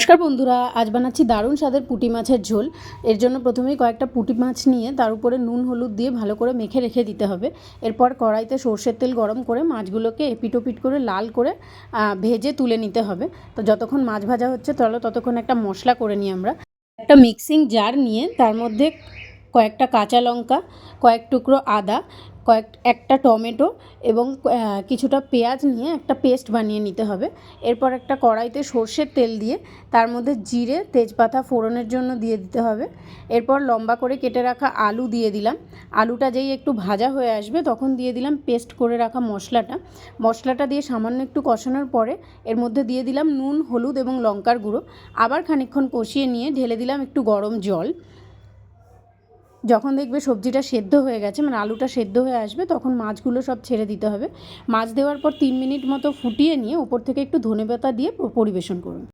নমস্কার বন্ধুরা, আজ বানাচ্ছি দারুণ স্বাদের পুঁটি মাছের ঝোল। এর জন্য প্রথমেই কয়েকটা পুঁটি মাছ নিয়ে তার উপরে নুন হলুদ দিয়ে ভালো করে মেখে রেখে দিতে হবে। এরপর কড়াইতে সর্ষের তেল গরম করে মাছগুলোকে এপিটোপিট করে লাল করে ভেজে তুলে নিতে হবে। তো যতক্ষণ মাছ ভাজা হচ্ছে ততক্ষণ একটা মশলা করে নিই আমরা। একটা মিক্সিং জার নিয়ে তার মধ্যে কয়েকটা কাঁচা লঙ্কা, কয়েক টুকরো আদা, একটা টমেটো এবং কিছুটা পেঁয়াজ নিয়ে একটা পেস্ট বানিয়ে নিতে হবে। এরপর একটা কড়াইতে সর্ষের তেল দিয়ে তার মধ্যে জিরে তেজপাতা ফোড়নের জন্য দিয়ে দিতে হবে। এরপর লম্বা করে কেটে রাখা আলু দিয়ে দিলাম। আলুটা যেই একটু ভাজা হয়ে আসবে তখন দিয়ে দিলাম পেস্ট করে রাখা মশলাটা দিয়ে সামান্য একটু কষানোর পরে এর মধ্যে দিয়ে দিলাম নুন হলুদ এবং লঙ্কার গুঁড়ো। আবার খানিকক্ষণ কষিয়ে নিয়ে ঢেলে দিলাম একটু গরম জল। যখন দেখবে সবজিটা সেদ্ধ হয়ে গেছে, মানে আলুটা সেদ্ধ হয়ে আসবে, তখন মাছগুলো সব ছেড়ে দিতে হবে। মাছ দেওয়ার পর 3 মিনিট মতো ফুটিয়ে নিয়ে উপর থেকে একটু ধনেপাতা দিয়ে পরিবেশন করুন।